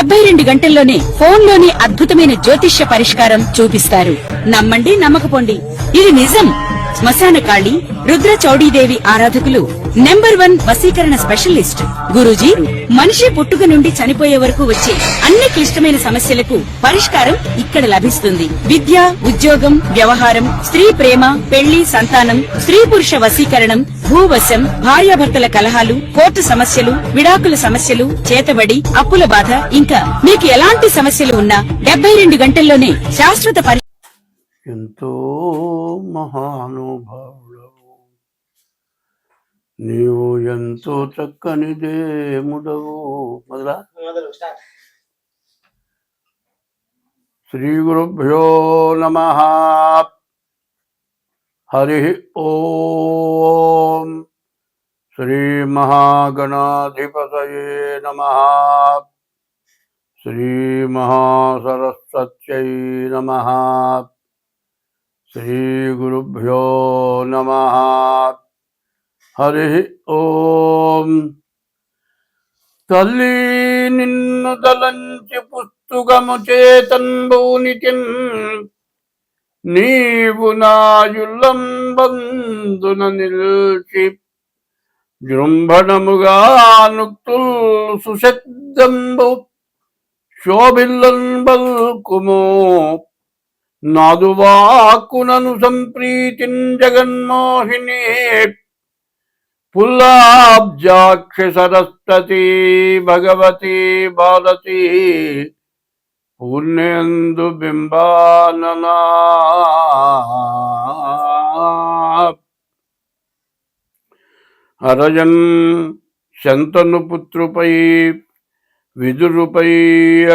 72 గంటల్లోనే ఫోన్లోని అద్భుతమైన జ్యోతిష్య పరిష్కారం చూపిస్తారు. నమ్మండి, నమ్మకపోండి, ఇది నిజం. శ్మశాన కాళి రుద్ర చౌడీదేవి ఆరాధకులు నంబర్ 1 వశీకరణ స్పెషలిస్ట్. గురూజీ మనిషి పుట్టుక నుండి చనిపోయే వరకు వచ్చే అన్ని క్లిష్టమైన సమస్యలకు పరిష్కారం ఇక్కడ లభిస్తుంది. విద్య, ఉద్యోగం, వ్యవహారం, స్త్రీ ప్రేమ, పెళ్లి, సంతానం, స్త్రీ పురుష వశీకరణం, భూవశం, భార్యాభర్తల కలహాలు, కోర్టు సమస్యలు, విడాకుల సమస్యలు, చేతబడి, అప్పుల బాధ, ఇంకా మీకు ఎలాంటి సమస్యలు ఉన్నా 72 గంటల్లోనే శాశ్వత ఎంతో మహానుభావుడవు నీవు, ఎంతో చక్కని దేముడవు. మొదలా శ్రీ గురుభ్యో నమః. హరి ఓం. శ్రీ మహాగణాధిపతయే నమః. శ్రీ మహాసరస్వత్యై నమః. శ్రీ గురుభ్యో నమః. హరి ఓం. తల్లి నిన్ను దలంచి పుస్తుగము చేతంబూనితిన్, నీవు నాయుల్లంబందున నిల్చి జృంభణముగా నుక్తుల్ సుశబ్దంబు శోభిల్లన్ బల్కుమో నాదువాకునను సంప్రీతిన్ జగన్మోహిని పుల్లాబ్జాక్షి సరస్వతి భగవతి భారతి పూర్ణేందు బింబాననా. అరజన్ శంతను పుత్రుపై విదురుపై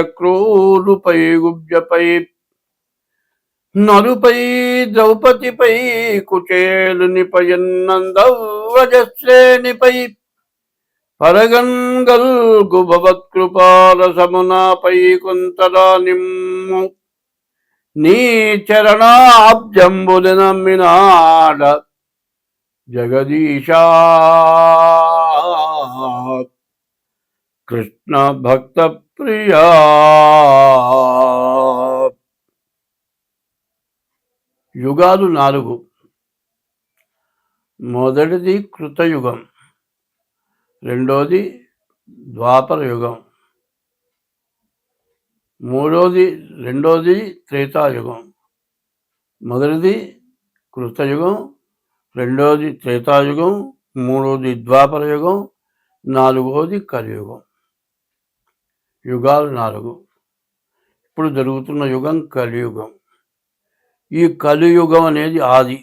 అక్రూరుపై గుబ్జపై నరుపై ద్రౌపదిపై కుచేలునిపై నందవ్రజశ్రేణిపై పరగంగల్గు భవత్కృపారసమునాపై కుంతలా నిమ్ము నీ చరణాబ్జంబులు నమ్మినాడ జగదీశా. కృష్ణ భక్త ప్రియా. యుగాలు 4. మొదటిది కృతయుగం, రెండోది ద్వాపర యుగం, రెండోది త్రేతాయుగం. మొదటిది కృతయుగం, రెండోది త్రేతాయుగం, మూడోది ద్వాపర యుగం, నాలుగోది కలియుగం. యుగాలు 4. ఇప్పుడు జరుగుతున్న యుగం కలియుగం. ఈ కలియుగం అనేది ఆది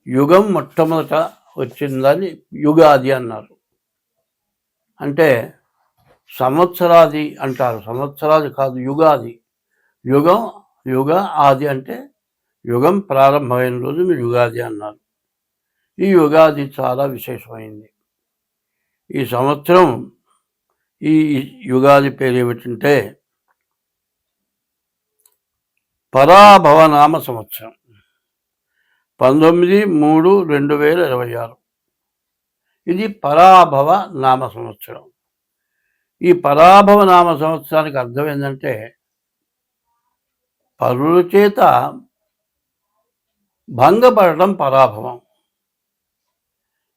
యుగం. మొట్టమొదట వచ్చిందని యుగాది అన్నారు. అంటే సంవత్సరాది అంటారు, సంవత్సరాది కాదు, యుగాది. యుగ ఆది అంటే యుగం ప్రారంభమైన రోజును యుగాది అన్నారు. ఈ యుగాది చాలా విశేషమైంది. ఈ సంవత్సరం, ఈ యుగాది పేరు ఏమిటంటే పరాభవ నామ సంవత్సరం. 19/3/2026 ఇది పరాభవ నామ సంవత్సరం. ఈ పరాభవ నామ సంవత్సరానికి అర్థం ఏంటంటే పరుల చేత భంగపడటం పరాభవం,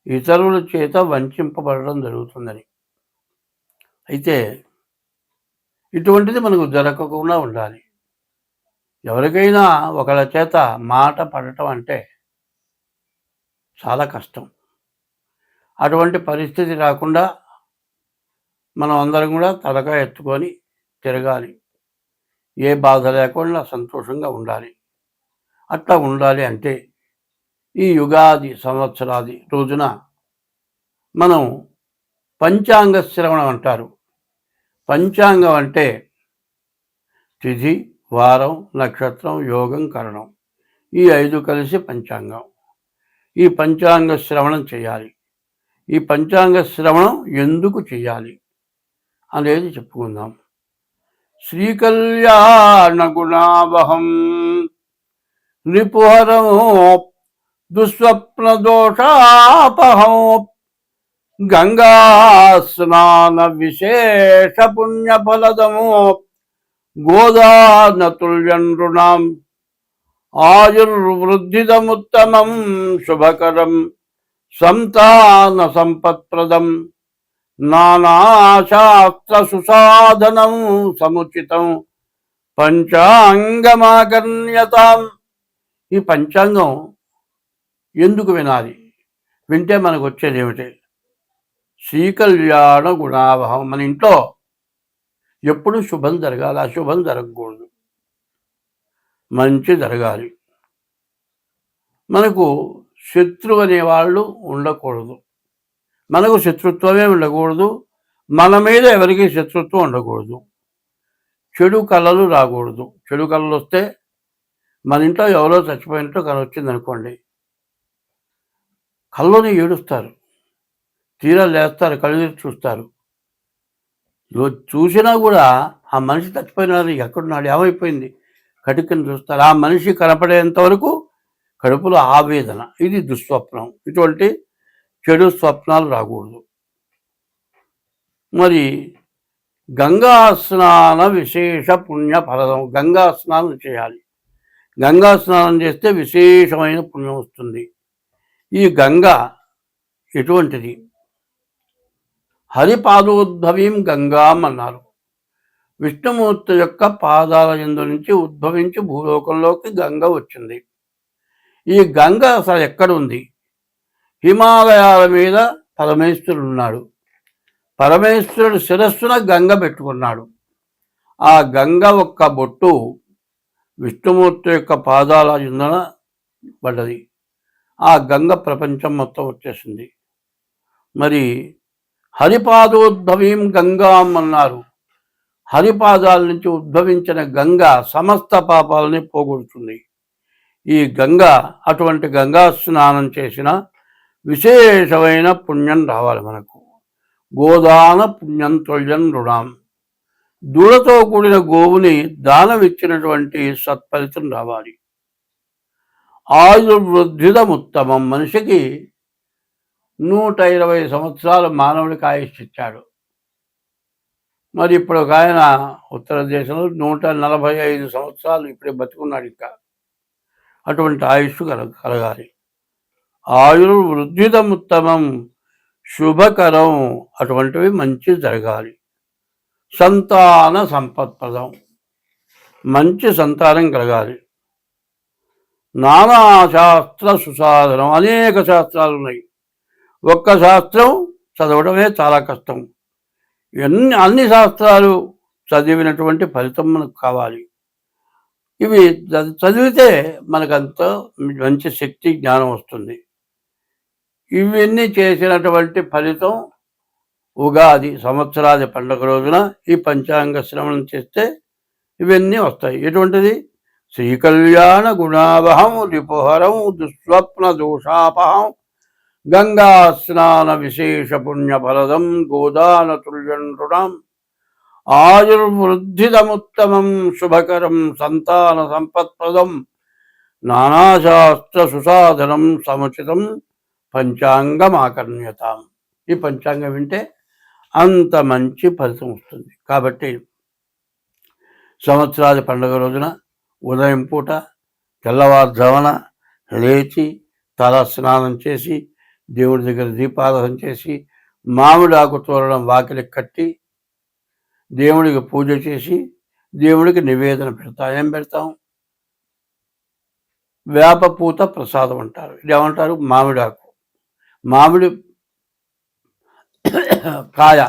ఇతరుల చేత వంచింపబడడం జరుగుతుందని. అయితే ఇటువంటిది మనకు జరగకుండా ఉండాలి. ఎవరికైనా ఒకళ్ళ చేత మాట పడటం అంటే చాలా కష్టం. అటువంటి పరిస్థితి రాకుండా మనం అందరం కూడా తలకాయ ఎత్తుకొని తిరగాలి. ఏ బాధ లేకుండా సంతోషంగా ఉండాలి. అట్లా ఉండాలి అంటే ఈ యుగాది సంవత్సరాది రోజున మనం పంచాంగ శ్రవణం అంటారు. పంచాంగం అంటే తిథి, వారం, నక్షత్రం, యోగం, కరణం, ఈ 5 కలిసి పంచాంగం. ఈ పంచాంగ శ్రవణం చేయాలి. ఈ పంచాంగ శ్రవణం ఎందుకు చేయాలి అనేది చెప్పుకుందాం. శ్రీకళ్యాణ గుణావహం రిపుహరం దుస్వప్న దోషాపహం గంగా స్నాన విశేష పుణ్యఫలదము గోదానతుల్యండ్రుణాం ఆయుర్వృద్ధిదముత్తమం శుభకరం సంతాన సంపత్ప్రదం నానాశాస్త్ర సుసాధనం సముచితం పంచాంగమాకర్ణ్యతాం. ఈ పంచాంగం ఎందుకు వినాలి? వింటే మనకు వచ్చేది ఏమిటి? శ్రీకళ్యాణ గుణావహం. మన ఇంట్లో ఎప్పుడు శుభం జరగాలి, అశుభం జరగకూడదు, మంచి జరగాలి. మనకు శత్రువు అనేవాళ్ళు ఉండకూడదు, మనకు శత్రుత్వమే ఉండకూడదు, మన మీద ఎవరికి శత్రుత్వం ఉండకూడదు, చెడు కళలు రాకూడదు. చెడు కళలు వస్తే మన ఇంట్లో ఎవరో చచ్చిపోయినట్టు కళ వచ్చింది అనుకోండి, కళ్ళని ఏడుస్తారు, తీరా లేస్తారు, కళ్ళు చూస్తారు. చూసినా కూడా ఆ మనిషి చచ్చిపోయినారు, ఎక్కడున్నాడు, ఏమైపోయింది, కటికని చూస్తారు. ఆ మనిషి కనపడేంత వరకు కడుపులో ఆవేదన. ఇది దుస్వప్నం. ఇటువంటి చెడు స్వప్నాలు రాకూడదు. మరి గంగా స్నాన విశేష పుణ్య ఫలదం. గంగా స్నానం చేయాలి. గంగా స్నానం చేస్తే విశేషమైన పుణ్యం వస్తుంది. ఈ గంగా ఎటువంటిది? హరిపాదోద్భవీం గంగాం అన్నారు. విష్ణుమూర్తి యొక్క పాదాల యందు నుంచి ఉద్భవించి భూలోకంలోకి గంగ వచ్చింది. ఈ గంగ అసలు ఎక్కడుంది? హిమాలయాల మీద పరమేశ్వరుడు ఉన్నాడు. పరమేశ్వరుడు శిరస్సున గంగ పెట్టుకున్నాడు. ఆ గంగ ఒక్క బొట్టు విష్ణుమూర్తి యొక్క పాదాల యందున పడ్డది. ఆ గంగ ప్రపంచం మొత్తం వచ్చేసింది. మరి హరిపాదోద్భవీం గంగాం అన్నారు. హరిపాదాల నుంచి ఉద్భవించిన గంగ సమస్త పాపాలని పోగొడుతుంది. ఈ గంగ, అటువంటి గంగా స్నానం చేసిన విశేషమైన పుణ్యం రావాలి మనకు. గోదాన పుణ్యం తుల్యం రుణాం. దూడతో కూడిన గోవుని దానం ఇచ్చినటువంటి సత్ఫలితం రావాలి. ఆయుర్వృద్ధిదముత్తమం. మనిషికి 120 సంవత్సరాలు మానవుడికి ఆయుష్ ఇచ్చాడు. మరి ఇప్పుడు ఒక ఆయన ఉత్తర దేశంలో 145 సంవత్సరాలు ఇప్పుడే బతుకున్నాడు. ఇంకా అటువంటి ఆయుష్ కలగాలి. ఆయుర్వృద్ధిదముత్తమం శుభకరం. అటువంటివి మంచి జరగాలి. సంతాన సంపత్ప్రదం. మంచి సంతానం కలగాలి. నానా శాస్త్ర సుసాధనం. అనేక శాస్త్రాలు ఉన్నాయి. ఒక్క శాస్త్రం చదవడమే చాలా కష్టం. అన్ని శాస్త్రాలు చదివినటువంటి ఫలితం మనకు కావాలి. ఇవి చదివితే మనకంత మంచి శక్తి, జ్ఞానం వస్తుంది. ఇవన్నీ చేసినటువంటి ఫలితం ఉగాది సంవత్సరాది పండుగ రోజున ఈ పంచాంగ శ్రవణం చేస్తే ఇవన్నీ వస్తాయి. ఎటువంటిది? శ్రీకళ్యాణ గుణావహం రిపుహరం దుస్వప్న దోషాపహం గంగా స్నాన విశేష పుణ్యఫలదం గోదాన తుల్యండ్రుణాం ఆయుర్వృద్ధిదముత్తమం శుభకరం సంతాన సంపత్ప్రదం నానాశాస్త్ర సుసాధనం సముచితం పంచాంగమాకర్ణ్యతాం. ఈ పంచాంగం వింటే అంత మంచి ఫలితం వస్తుంది. కాబట్టి సంవత్సరాది పండుగ రోజున ఉదయం పూట తెల్లవారుజామున లేచి తల స్నానం చేసి దేవుడి దగ్గర దీపారాధన చేసి మామిడి ఆకు తోరణం వాకిలికి కట్టి దేవుడికి పూజ చేసి దేవుడికి నివేదన పెడతాం. ఏం పెడతాం? వేపపూత ప్రసాదం అంటారు. ఇది ఏమంటారు? మామిడాకు. మామిడి కాయ,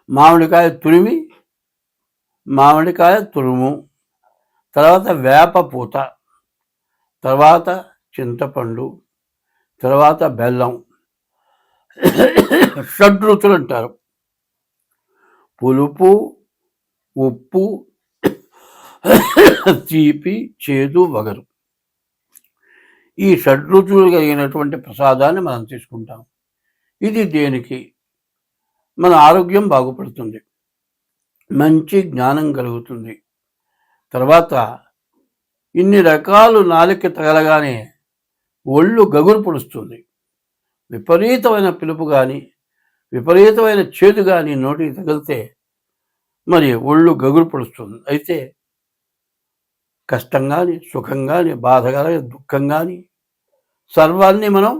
మామిడికాయ తురిమి, మామిడికాయ తురుము, తర్వాత వేపపూత, తర్వాత చింతపండు, తర్వాత బెల్లం. షడ్రుచులు అంటారు. పులుపు, ఉప్పు, తీపి, చేదు, వగరు. ఈ షడ్రుచులు కలిగినటువంటి ప్రసాదాన్ని మనం తీసుకుంటాం. ఇది దేనికి? మన ఆరోగ్యం బాగుపడుతుంది, మంచి జ్ఞానం కలుగుతుంది. తర్వాత ఇన్ని రకాలు నాలుక తగలగానే ఒళ్ళు గగురు పొడుస్తుంది. విపరీతమైన పిలుపు కానీ విపరీతమైన చేదు కానీ నోటికి తగిలితే మరి ఒళ్ళు గగురు పడుస్తుంది. అయితే కష్టం కానీ సుఖం కానీ బాధ కానీ దుఃఖం కానీ సర్వాన్ని మనం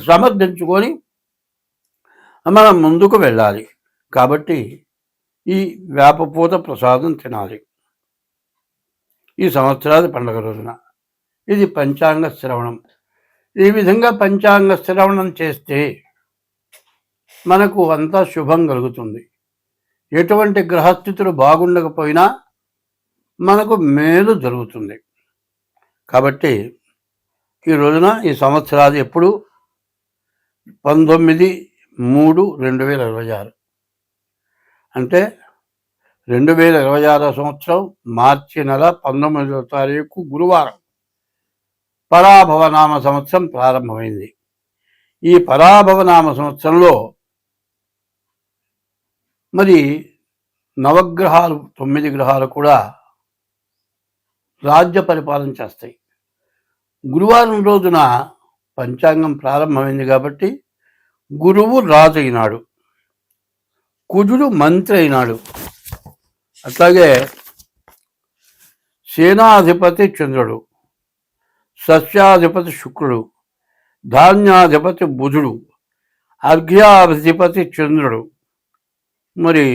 సమర్థించుకొని మనం ముందుకు వెళ్ళాలి. కాబట్టి ఈ వేపపూత ప్రసాదం తినాలి ఈ సంవత్సరాది పండుగ రోజున. ఇది పంచాంగ శ్రవణం. ఈ విధంగా పంచాంగ శ్రవణం చేస్తే మనకు అంతా శుభం కలుగుతుంది. ఎటువంటి గ్రహస్థితులు బాగుండకపోయినా మనకు మేలు జరుగుతుంది. కాబట్టి ఈ రోజున ఈ సంవత్సరాది ఎప్పుడు 19/3/2026 అంటే 2026 సంవత్సరం మార్చి నెల 19వ తారీఖు గురువారం పరాభవనామ సంవత్సరం ప్రారంభమైంది. ఈ పరాభవనామ సంవత్సరంలో మరి నవగ్రహాలు 9 గ్రహాలు కూడా రాజ్య పరిపాలన చేస్తాయి. గురువారం రోజున పంచాంగం ప్రారంభమైంది కాబట్టి గురువు రాజు అయినాడు, కుజుడు మంత్రి అయినాడు. అట్లాగే సేనాధిపతి చంద్రుడు, సస్యాధిపతి శుక్రుడు, ధాన్యాధిపతి బుధుడు, అర్ఘ్యాధిపతి చంద్రుడు, మరి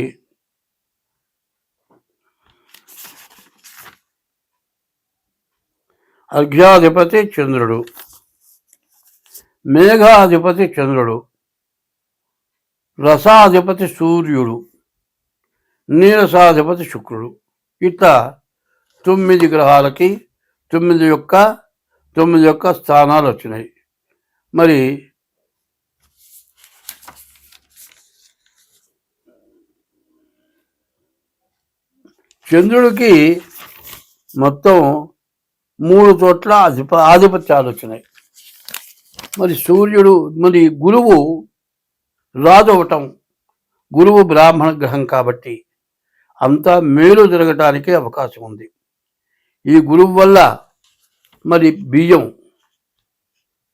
అర్ఘ్యాధిపతి చంద్రుడు, మేఘాధిపతి చంద్రుడు, రసాధిపతి సూర్యుడు, నీరసాధిపతి శుక్రుడు. ఇట్లా 9 గ్రహాలకి 9 యొక్క స్థానాలు వచ్చినాయి. మరి చంద్రుడికి మొత్తం 3 చోట్ల ఆధిపత్యాలు వచ్చినాయి. మరి సూర్యుడు మరి గురువు రాజు అవటం, గురువు బ్రాహ్మణ గ్రహం కాబట్టి అంతా మేలు జరగటానికి అవకాశం ఉంది. ఈ గురువు వల్ల మరి బియ్యం,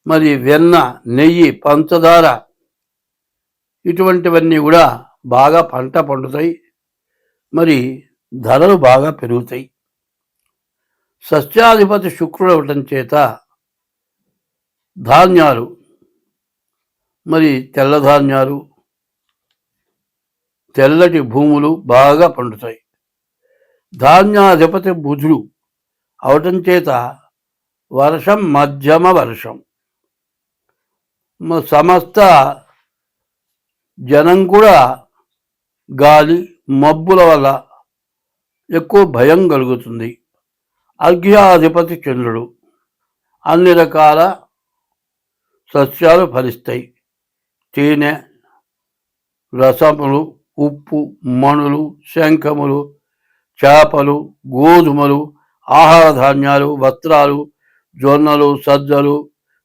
మరి వెన్న, నెయ్యి, పంచదార ఇటువంటివన్నీ కూడా బాగా పంట పండుతాయి. మరి ధరలు బాగా పెరుగుతాయి. సస్యాధిపతి శుక్రుడు అవటం చేత ధాన్యాలు, మరి తెల్ల ధాన్యాలు, తెల్లటి భూములు బాగా పండుతాయి. ధాన్యాధిపతి బుధుడు అవటం చేత వర్షం మధ్యమ వర్షం, సమస్త జనం కూడా గాలి మబ్బుల వల్ల ఎక్కువ భయం కలుగుతుంది. అర్ఘ్యాధిపతి చంద్రుడు, అన్ని రకాల సస్యాలు ఫలిస్తాయి. తేనె, రసములు, ఉప్పు, మణులు, శంఖములు, చేపలు, గోధుమలు, ఆహార ధాన్యాలు, వస్త్రాలు, జొన్నలు, సజ్జలు,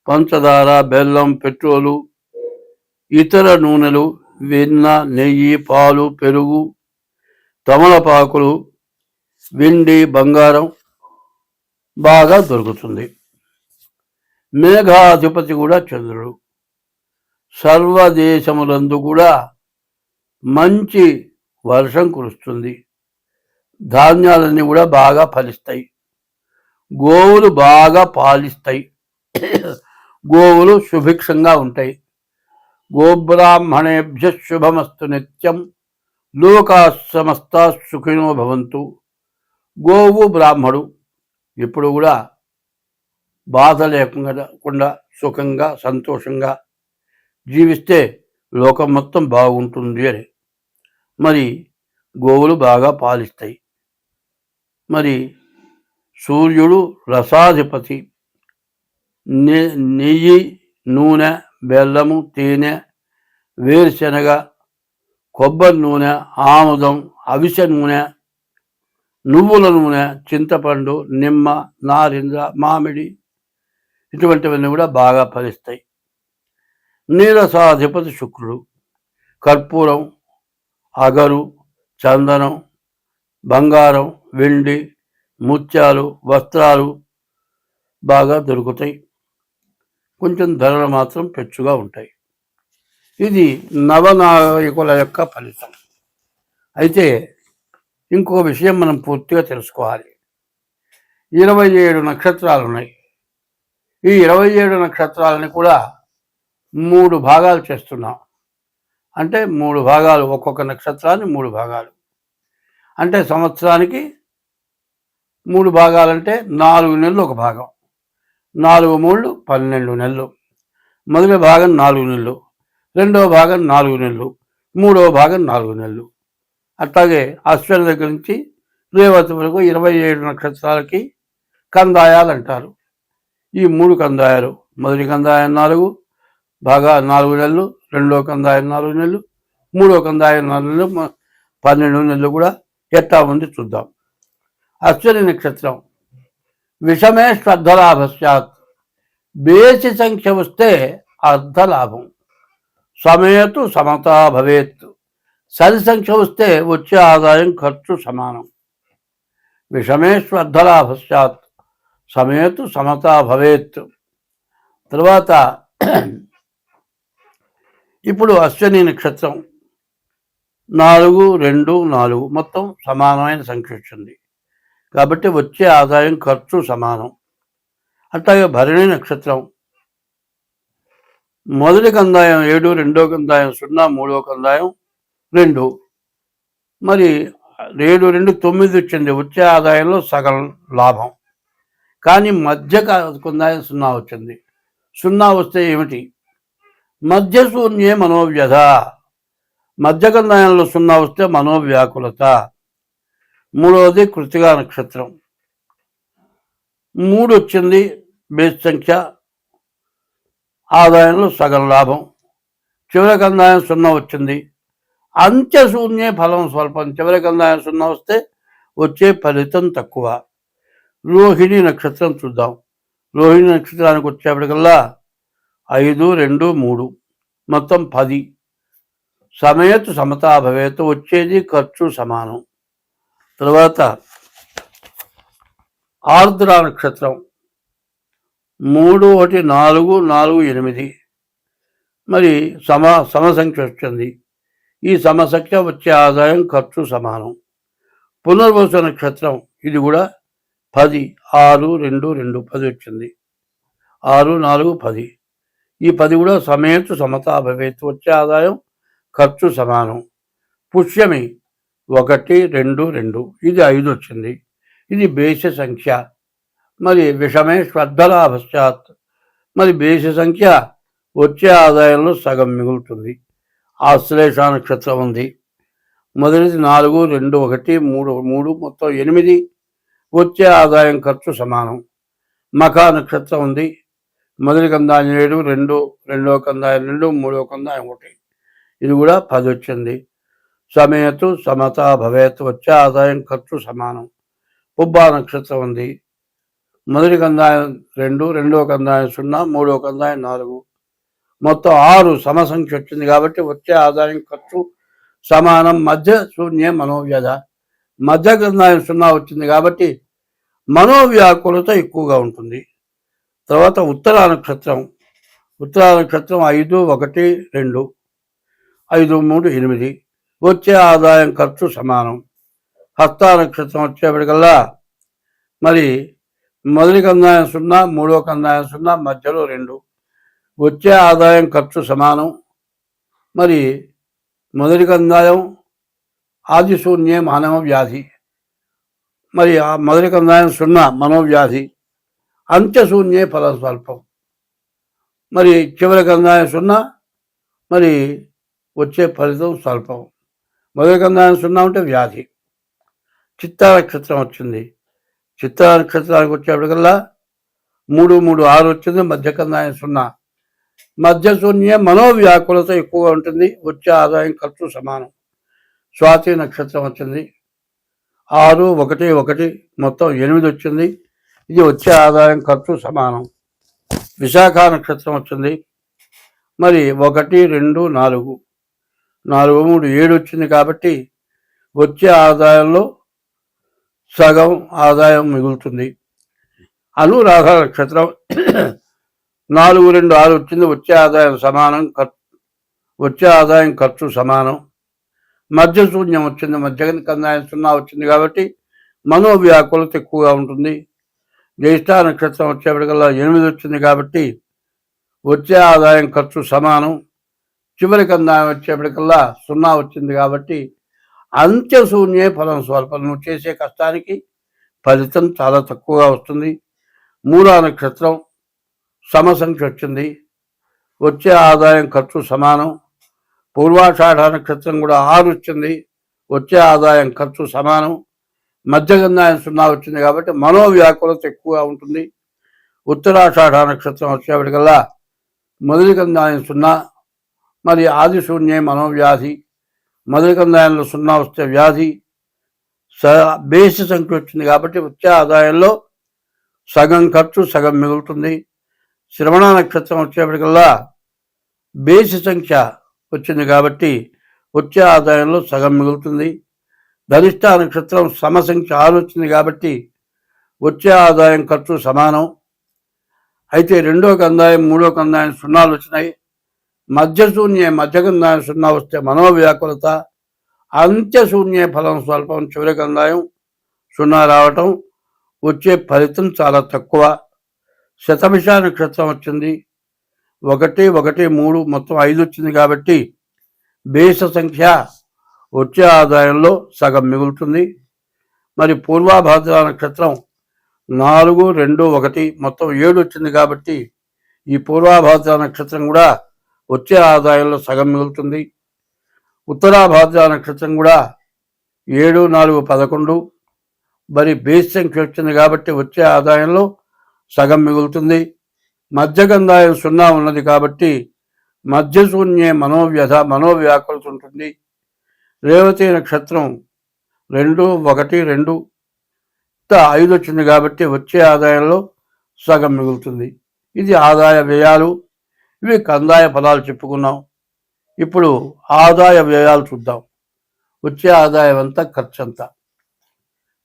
పంచదార, బెల్లం, పెట్రోలు, ఇతర నూనెలు, వెన్న, నెయ్యి, పాలు, పెరుగు, తమలపాకులు, వెండి, బంగారం బాగా దొరుకుతుంది. మేఘాధిపతి కూడా చంద్రుడు. సర్వదేశములందు కూడా మంచి వర్షం కురుస్తుంది. ధాన్యాలన్నీ కూడా బాగా ఫలిస్తాయి. గోవులు బాగా పాలిస్తాయి. గోవులు సుభిక్షంగా ఉంటాయి. గోబ్రాహ్మణేభ్య శుభమస్తు నిత్యం, లోకా సమస్తా సుఖినో భవంతు. గోవు బ్రాహ్మడు ఇప్పుడు కూడా బాధ లేకుండా సుఖంగా సంతోషంగా జీవిస్తే లోకం మొత్తం బాగుంటుంది అని. మరి గోవులు బాగా పాలిస్తాయి. మరి సూర్యుడు రసాధిపతి. నెయ్యి, నూనె, బెల్లము, తేనె, వేరుశనగ, కొబ్బరి నూనె, ఆముదం, అవిసె నూనె, నువ్వుల నూనె, చింతపండు, నిమ్మ, నారింజ, మామిడి ఇటువంటివన్నీ కూడా బాగా ఫలిస్తాయి. నీరసాధిపతి శుక్రుడు. కర్పూరం, అగరు, చందనం, బంగారం, వెండి, ముత్యాలు, వస్త్రాలు బాగా దొరుకుతాయి. కొంచెం ధరలు మాత్రం పెచ్చుగా ఉంటాయి. ఇది నవనాయకుల యొక్క ఫలితం. అయితే ఇంకో విషయం మనం పూర్తిగా తెలుసుకోవాలి. 27 నక్షత్రాలు ఉన్నాయి. ఈ 27 నక్షత్రాలని కూడా 3 భాగాలు చేస్తున్నాం. అంటే 3 భాగాలు, ఒక్కొక్క నక్షత్రాన్ని 3 భాగాలు. అంటే సంవత్సరానికి 3 భాగాలంటే 4 నెలలు ఒక భాగం. 4 3 12 నెలలు. మొదటి భాగం 4 నెలలు, రెండవ భాగం 4 నెలలు, మూడవ భాగం 4 నెలలు. అట్లాగే అశ్విని దగ్గర నుంచి రేవతి వరకు 27 నక్షత్రాలకి కందాయాలు అంటారు. ఈ 3 కందాయాలు, మొదటి కందాయం 4 నెలలు, రెండో కందాయం 4 నెలలు, మూడో కందాయం 4 నెలలు, 12 నెలలు కూడా ఎట్టా ఉంది చూద్దాం. అశ్విని నక్షత్రం విషమే శ్రద్ధలాభస్యాత్. బేసి సంఖ్య వస్తే అర్ధలాభం. సమయతు సమతా భవేత్. సరి సంఖ్య వస్తే వచ్చే ఆదాయం ఖర్చు సమానం. విషమే శ్రద్ధలాభస్యాత్ సమయతు సమతా భవేత్. తర్వాత ఇప్పుడు అశ్విని నక్షత్రం 4 2 4 మొత్తం సమానమైన సంఖ్య వచ్చింది కాబట్టి వచ్చే ఆదాయం ఖర్చు సమానం. అట్లాగే భరణి నక్షత్రం మొదటి కందాయం 7, రెండో కందాయం 0, మూడో కందాయం 2. మరి 7 2 9 వచ్చింది. వచ్చే ఆదాయంలో సగం లాభం. కానీ మధ్య కందాయం 0 వచ్చింది. 0 వస్తే ఏమిటి? మధ్య శూన్యే మనోవ్యధ. మధ్య కందాయంలో 0 వస్తే మనోవ్యాకులత. మూడవది కృత్తికా నక్షత్రం 3 వచ్చింది. బేస్ సంఖ్య, ఆదాయంలో సగం లాభం. చివరి కందాయం 0 వచ్చింది. అంత్యశూన్యే ఫలం స్వల్పం. చివరి కందాయం 0 వస్తే వచ్చే ఫలితం తక్కువ. రోహిణి నక్షత్రం చూద్దాం. రోహిణి నక్షత్రానికి వచ్చేప్పటికల్లా 5 2 3 మొత్తం 10. సమయతు సమతా భవేత్. వచ్చేది ఖర్చు సమానం. తర్వాత ఆర్ద్ర నక్షత్రం 3 1 4 4 8. మరి సమసంఖ్య వచ్చింది. ఈ సమసంఖ్య వచ్చే ఆదాయం ఖర్చు సమానం. పునర్వసు నక్షత్రం ఇది కూడా 10 6 2 2 10 వచ్చింది. 6 4 10. ఈ 10 కూడా సమయతు సమతా భవేత్. వచ్చే ఆదాయం ఖర్చు సమానం. పుష్యమి 1 2 2. ఇది 5 వచ్చింది. ఇది బేస సంఖ్య. మరి విషమే శ్రద్ధలాభశ్చాత్. మరి బేస సంఖ్య వచ్చే ఆదాయంలో సగం మిగులుతుంది. ఆశ్లేష నక్షత్రం ఉంది. మొదటిది 4 2 1 3 3 మొత్తం 8. వచ్చే ఆదాయం ఖర్చు సమానం. మఖ నక్షత్రం ఉంది. మొదటి కందాయం 7, రెండో కందాయం 2, మూడో కందాయం 1. ఇది కూడా 10 వచ్చింది. సమయతు సమతా భవేత్. వచ్చే ఆదాయం ఖర్చు సమానం. పుబ్బా నక్షత్రం ఉంది. మొదటి కందాయం 2, రెండో కందాయం 0, మూడో కందాయం 4. మొత్తం 6 సమసంఖ్య వచ్చింది కాబట్టి వచ్చే ఆదాయం ఖర్చు సమానం. మధ్య శూన్య మనోవ్యధ. మధ్య కందాయం 0 వచ్చింది కాబట్టి మనోవ్యాకులత ఎక్కువగా ఉంటుంది. తర్వాత ఉత్తరా నక్షత్రం 5 1 2 5 3 8. వచ్చే ఆదాయం ఖర్చు సమానం. హస్త నక్షత్రం వచ్చేప్పటికల్లా మరి మొదటి కందాయం 0, మూడో కందాయం 0, మధ్యలో 2. వచ్చే ఆదాయం ఖర్చు సమానం. మరి మొదటి కందాయం ఆదిశూన్యే మానవ వ్యాధి. మరి ఆ మొదటి కందాయం 0 మనోవ్యాధి. అంత్యశూన్యే ఫలం స్వల్పం. మరి చివరి కందాయం 0. మరి వచ్చే ఫలితం స్వల్పం. మొదటి కందాయం 0 ఉంటే వ్యాధి. చిత్తా నక్షత్రం వచ్చింది. చిత్తా నక్షత్రానికి వచ్చేప్పటికల్లా 3 3 6 వచ్చింది. మధ్య కందాయం 0. మధ్య శూన్య మనోవ్యాకులత ఎక్కువగా ఉంటుంది. వచ్చే ఆదాయం ఖర్చు సమానం. స్వాతి నక్షత్రం వచ్చింది. 6 1 1 మొత్తం 8 వచ్చింది. ఇది వచ్చే ఆదాయం ఖర్చు సమానం. విశాఖ నక్షత్రం వచ్చింది. మరి 1 2 4 4 3 7 వచ్చింది కాబట్టి వచ్చే ఆదాయంలో సగం ఆదాయం మిగులుతుంది. అనురాధ నక్షత్రం 4 2 6 వచ్చింది. వచ్చే ఆదాయం సమానం, వచ్చే ఆదాయం ఖర్చు సమానం. మధ్య శూన్యం వచ్చింది, మధ్య కందాయం 0 వచ్చింది కాబట్టి మనోవ్యాకులత ఎక్కువగా ఉంటుంది. జ్యేష్ఠ నక్షత్రం వచ్చేప్పటికల్లా 8 వచ్చింది కాబట్టి వచ్చే ఆదాయం ఖర్చు సమానం. చివరి కందాయం వచ్చేప్పటికల్లా 0 వచ్చింది కాబట్టి అంత్యశూన్యే ఫలం స్వల్పం. నువ్వు చేసే కష్టానికి ఫలితం చాలా తక్కువగా వస్తుంది. మూలా నక్షత్రం సమసంఖ్య వచ్చింది, వచ్చే ఆదాయం ఖర్చు సమానం. పూర్వాషాఢ నక్షత్రం కూడా 6 వచ్చింది, వచ్చే ఆదాయం ఖర్చు సమానం. మధ్యగంధాయం 0 వచ్చింది కాబట్టి మనోవ్యాకులత ఎక్కువగా ఉంటుంది. ఉత్తరాషాఢ నక్షత్రం వచ్చేప్పటికల్లా మొదటి కందాయం 0, మరి ఆది శూన్యే మనోవ్యాధి. మొదటి కందాయంలో 0 వస్తే వ్యాధి. బేసి సంఖ్య వచ్చింది కాబట్టి వచ్చే ఆదాయంలో సగం ఖర్చు సగం మిగులుతుంది. శ్రవణ నక్షత్రం వచ్చేప్పటికల్లా బేసి సంఖ్య వచ్చింది కాబట్టి వచ్చే ఆదాయంలో సగం మిగులుతుంది. ధనిష్ట నక్షత్రం సమసంఖ్య 6 వచ్చింది కాబట్టి వచ్చే ఆదాయం ఖర్చు సమానం. అయితే రెండో కందాయం మూడో కందాయం 0 వచ్చినాయి. మధ్యశూన్యే మధ్యకందాయం 0 వస్తే మనోవ్యాకులత. అంత్యశూన్యే ఫలం స్వల్పం. చివరి కందాయం 0 రావటం, వచ్చే ఫలితం చాలా తక్కువ. శతభిష నక్షత్రం వచ్చింది, 1 1 3 మొత్తం 5 వచ్చింది కాబట్టి బేస సంఖ్య వచ్చే ఆదాయంలో సగం మిగులుతుంది. మరి పూర్వాభాద్ర నక్షత్రం 4 2 1 మొత్తం 7 వచ్చింది కాబట్టి ఈ పూర్వాభాద్ర నక్షత్రం కూడా వచ్చే ఆదాయంలో సగం మిగులుతుంది. ఉత్తరాభాద్ర నక్షత్రం కూడా 7 4 11 మరి బేస్ సంఖ్య వచ్చింది కాబట్టి వచ్చే ఆదాయంలో సగం మిగులుతుంది. మధ్యగంధాయం 0 ఉన్నది కాబట్టి మధ్యశూన్యే మనోవ్యాకులత ఉంటుంది. రేవతి నక్షత్రం 2 1 2 5 వచ్చింది కాబట్టి వచ్చే ఆదాయంలో సగం మిగులుతుంది. ఇది ఆదాయ వ్యయాలు. ఇవి కందాయ ఫలాలు చెప్పుకున్నాం. ఇప్పుడు ఆదాయ వ్యయాలు చూద్దాం. వచ్చే ఆదాయం అంతా ఖర్చు అంతా.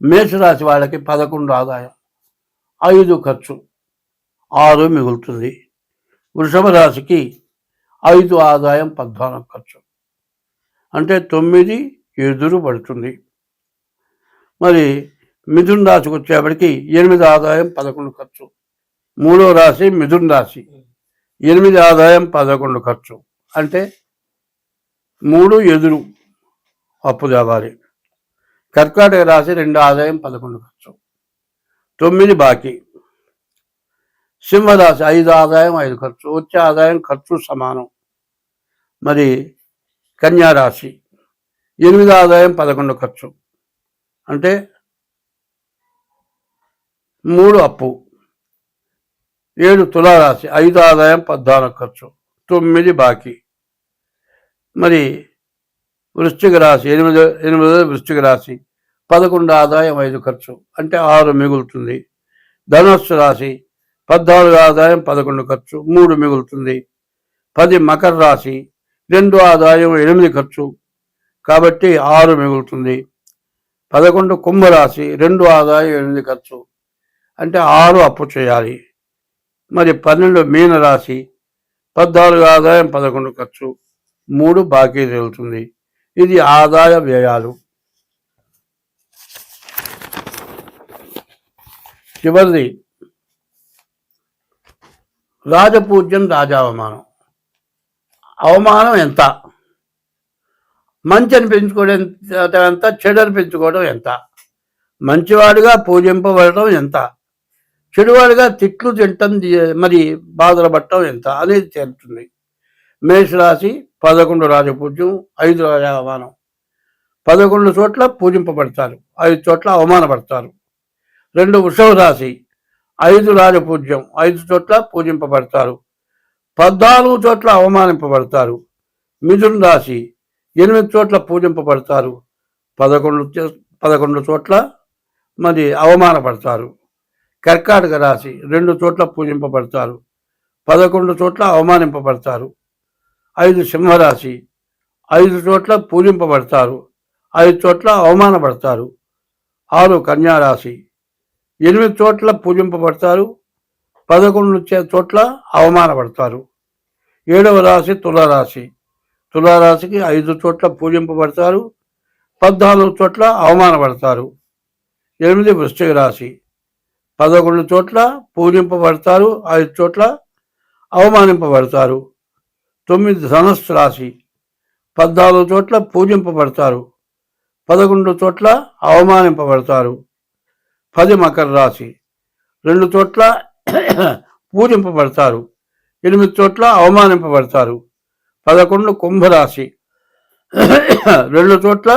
మేషరాశి వాళ్ళకి 11 ఆదాయం, 5 ఖర్చు, 6 మిగులుతుంది. వృషభ రాశికి 5 ఆదాయం, 14 ఖర్చు, అంటే 9 ఎదురు పడుతుంది. మరి మిథున రాశికి వచ్చేప్పటికి 8 ఆదాయం, 11 ఖర్చు. మూడో రాశి మిథున రాశి, 8 ఆదాయం 11 ఖర్చు, అంటే 3 ఎదురు అప్పు తేవాలి. కర్కాటక రాశి 2 ఆదాయం 11 ఖర్చు, 9 బాకీ. సింహరాశి 5 ఆదాయం 5 ఖర్చు, వచ్చే ఆదాయం ఖర్చు సమానం. మరి కన్యారాశి 8 ఆదాయం 11 ఖర్చు, అంటే 3 అప్పు. 7 తులారాశి 5 ఆదాయం 14 ఖర్చు, 9 బాకీ. మరి వృశ్చిక రాశి 8 వృశ్చిక రాశి 11 ఆదాయం 5 ఖర్చు, అంటే 6 మిగులుతుంది. ధనుస్సు రాశి 14 ఆదాయం 11 ఖర్చు, 3 మిగులుతుంది. 10 మకర రాశి 2 ఆదాయం 8 ఖర్చు, కాబట్టి 6 మిగులుతుంది. 11 కుంభరాశి 2 ఆదాయం 8 ఖర్చు, అంటే 6 అప్పు చేయాలి. మరి 12 మీనరాశి 14 ఆదాయం 11 ఖర్చు, 3 బాకీ తేలుతుంది. ఇది ఆదాయ వ్యయాలు. చివరిది రాజపూజ్యం, రాజావమానం. అవమానం ఎంత? మంచి అనిపించుకోవడం ఎంత, చెడు అనిపించుకోవడం ఎంత? మంచివాడిగా పూజింపబడటం ఎంత, చెడువాడిగా తిట్లు తింటం మరి బాధలు పట్టడం ఎంత అనేది తేలుతుంది. మేషరాశి 11 రాజపూజ్యం, 5 రాజావమానం. 11 చోట్ల పూజింపబడతారు, 5 చోట్ల అవమానపడతారు. 2 వృషభ రాశి 5 రాజపూజ్యం, 5 చోట్ల పూజింపబడతారు, 14 చోట్ల అవమానింపబడతారు. మిథున రాశి 8 చోట్ల పూజింపబడతారు, 11 చోట్ల మరి అవమానపడతారు. కర్కాటక రాశి 2 చోట్ల పూజింపబడతారు, 11 చోట్ల అవమానింపబడతారు. 5 సింహరాశి 5 చోట్ల పూజింపబడతారు, 5 చోట్ల అవమానపడతారు. 6 కన్యారాశి 8 చోట్ల పూజింపబడతారు, 11 చోట్ల అవమానపడతారు. 7వ రాశి తులారాశి. తులారాశికి 5 చోట్ల పూజింపబడతారు, 14 చోట్ల అవమానపడతారు. 8 వృశ్చిక రాశి. 11 చోట్ల పూజింపబడతారు, 5 చోట్ల అవమానింపబడతారు. 9 ధనస్సు రాశి. 14 చోట్ల పూజింపబడతారు, 11 చోట్ల అవమానింపబడతారు. 10 మకర రాశి. 2 చోట్ల పూజింపబడతారు, 8 చోట్ల అవమానింపబడతారు. 11 కుంభరాశి. 2 చోట్ల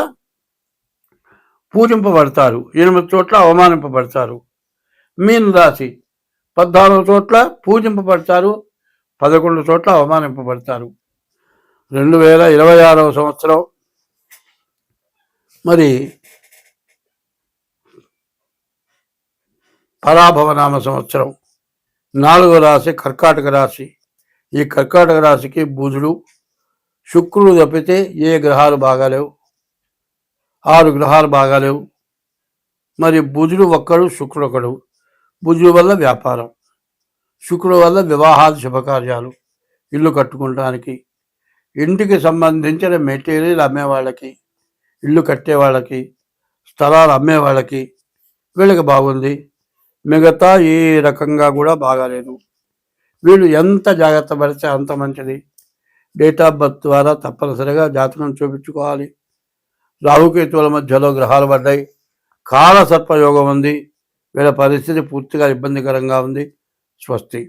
పూజింపబడతారు, 8 చోట్ల అవమానింపబడతారు. మీన రాశి. 14 చోట్ల పూజింపబడతారు, 11 చోట్ల అవమానింపబడతారు. 2026వ సంవత్సరం మరి పరాభవనామ సంవత్సరం. 4వ రాశి కర్కాటక రాశి. ఈ కర్కాటక రాశికి బుధుడు, శుక్రుడు తప్పితే ఏ గ్రహాలు బాగాలేవు. 6 గ్రహాలు బాగాలేవు. మరి బుధుడు ఒక్కడు, శుక్రుడు ఒకడు. బుధుడు వల్ల వ్యాపారం, శుక్రుడు వల్ల వివాహాది శుభకార్యాలు, ఇల్లు కట్టుకోవడానికి, ఇంటికి సంబంధించిన మెటీరియల్ అమ్మేవాళ్ళకి, ఇల్లు కట్టేవాళ్ళకి, స్థలాలు అమ్మేవాళ్ళకి వీళ్ళకి బాగుంది. మిగతా ఏ రకంగా కూడా బాగాలేదు. వీళ్ళు ఎంత జాగ్రత్త పడితే అంత మంచిది. డేట్ ఆఫ్ బర్త్ ద్వారా తప్పనిసరిగా జాతకం చూపించుకోవాలి. రాహుకేతువుల మధ్యలో గ్రహాలు పడ్డాయి. కాల సర్పయోగం ఉంది. వీళ్ళ పరిస్థితి పూర్తిగా ఇబ్బందికరంగా ఉంది. స్వస్తి.